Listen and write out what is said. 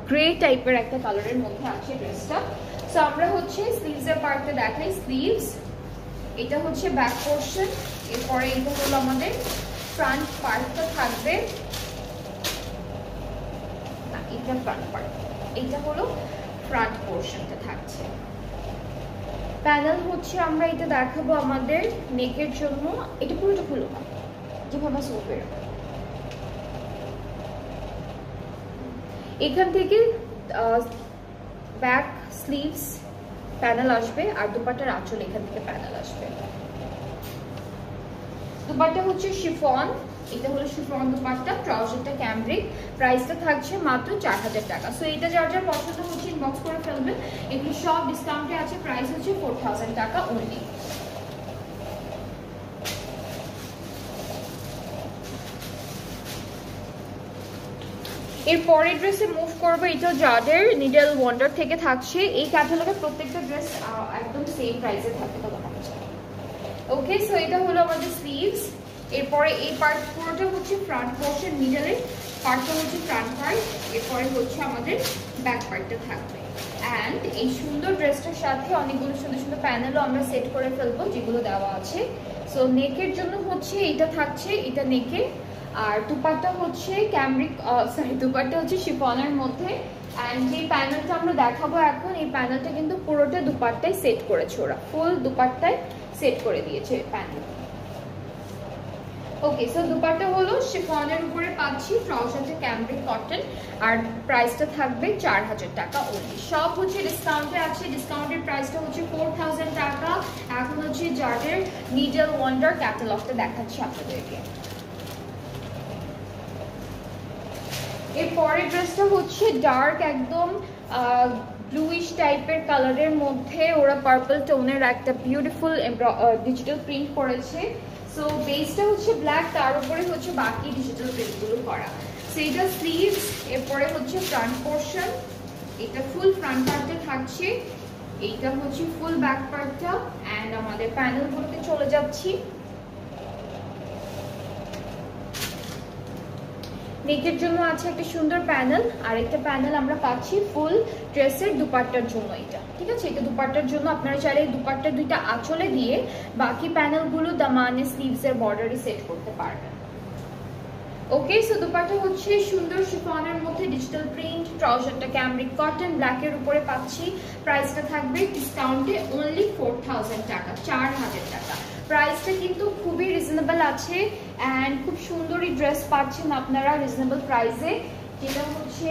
Grey টাইপের একটা কালারের মধ্যে আছে ড্রেসটা। সো আমরা হচ্ছে স্লিভসের পার্টটা দেখাই। স্লিভস, এটা হচ্ছে ব্যাক পোর্শন, এরপরে এটা হলো আমাদের ফ্রন্ট পার্টটা থাকবে, না এটা ফ্রন্ট পার্ট, এটা হলো ফ্রন্ট পোর্শনটা থাকছে। প্যানেল হচ্ছে আমরা এটা দেখাবো আমাদের নেকের জন্য, এটা পুরোটা খুলো না যেভাবে সোপের, এখান থেকে ব্যাক স্লিভস প্যানেল আসবে আর দুপাট্টার আঁচল এখান থেকে প্যানেল আসবে। দুপাট্টা হচ্ছে শিফন, এটা হলো শিফন দুপাট্টা, ট্রাউজারটা ক্যামব্রিক, প্রাইসটা থাকছে মাত্র 4000 টাকা। সো এটা যার যার পছন্দ হচ্ছে ইনবক্স করে ফেলবেন, এগুলো সব ডিসকাউন্টে আছে, প্রাইস হচ্ছে 4000 টাকা অনলি। এর পরের ড্রেসে মুভ করবো, এটা যাদের নিডল ওয়ান্ডার থেকে থাকছে। এই ক্যাটালগের প্রত্যেকটা ড্রেস একদম সেম প্রাইসে থাকে তো ওকে। সো এটা হলো আমাদের স্লিভস, এরপরে এই পার্ট পুরোটা হচ্ছে ফ্রন্ট পোর্শন, মিডলের পার্টটা হচ্ছে ফ্রন্ট পার্ট, এরপরে হচ্ছে আমাদের ব্যাক পার্টটা থাকবে। অ্যান্ড এই সুন্দর ড্রেসটার সাথে অনেকগুলো সুন্দর সুন্দর প্যানেলও আমরা সেট করে ফেলবো যেগুলো দেওয়া আছে। সো নেকের জন্য হচ্ছে এটা থাকছে, এটা নেকে, আর দুপাট্টা হচ্ছে ক্যামব্রিক, সরি দুপাট্টা হচ্ছে শিফনের মধ্যে। অ্যান্ড যে প্যানেলটা আমরা দেখাবো এখন, এই প্যানেলটা কিন্তু পুরোটা দুপাট্টায় সেট করেছে, ওরা ফুল দুপাট্টায় সেট করে দিয়েছে প্যানেল। ওকে, সো দুপাট্টা হলো শিফনের উপরে পাচ্ছি, ট্রাউজারটা ক্যামব্রিক কটন, আর প্রাইসটা থাকবে 4000 টাকা অনলি। সব হচ্ছে ডিসকাউন্টে আছে, ডিসকাউন্টের প্রাইসটা হচ্ছে 4000 টাকা। এখন হচ্ছে যাদের নিডল ওয়ান্ডার ক্যাটালগটা দেখাচ্ছি আপনাদেরকে। এর পরের ড্রেসটা হচ্ছে ডার্ক একদম ব্লুইশ টাইপের কালারের মধ্যে ওরা পার্পল টোনের একটা বিউটিফুল ডিজিটাল প্রিন্ট করেছে। সো বেসটা হচ্ছে ব্ল্যাক, তার উপরে হচ্ছে বাকি ডিজিটাল প্রিন্টগুলো করা। সো এটা স্লিভস, এরপরে হচ্ছে ফ্রন্ট পোর্শন, এটা ফুল ফ্রন্ট পার্টটা থাকছে, এইটা হচ্ছে ফুল ব্যাক পার্টটা। অ্যান্ড আমাদের প্যানেলগুলোতে চলে যাচ্ছি। নেকের জন্য আছে একটা সুন্দর প্যানেল, আর একটা প্যানেল আমরা পাচ্ছি ফুল ড্রেসের দুপাট্টার জন্য, এটা ঠিক আছে। এটা দুপাট্টার জন্য আপনারা চাইলে দুপাট্টার দুইটা আঁচলে দিয়ে বাকি প্যানেলগুলো দামানে স্লিভসের বর্ডারে সেট করতে পারবেন। ওকে, সো দুপাট্টা হচ্ছে সুন্দর শিফনের মধ্যে ডিজিটাল প্রিন্ট, ট্রাউজারটা ক্যামব্রিক কটন, ব্ল্যাকের উপরে পাচ্ছি। প্রাইসটা থাকবে ডিসকাউন্টে অনলি 4000 টাকা, 4000 টাকা। প্রাইসটা কিন্তু খুবই রিজনেবল আছে অ্যান্ড খুব সুন্দরই ড্রেস পাচ্ছেন আপনারা রিজনেবল প্রাইসে, যেটা হচ্ছে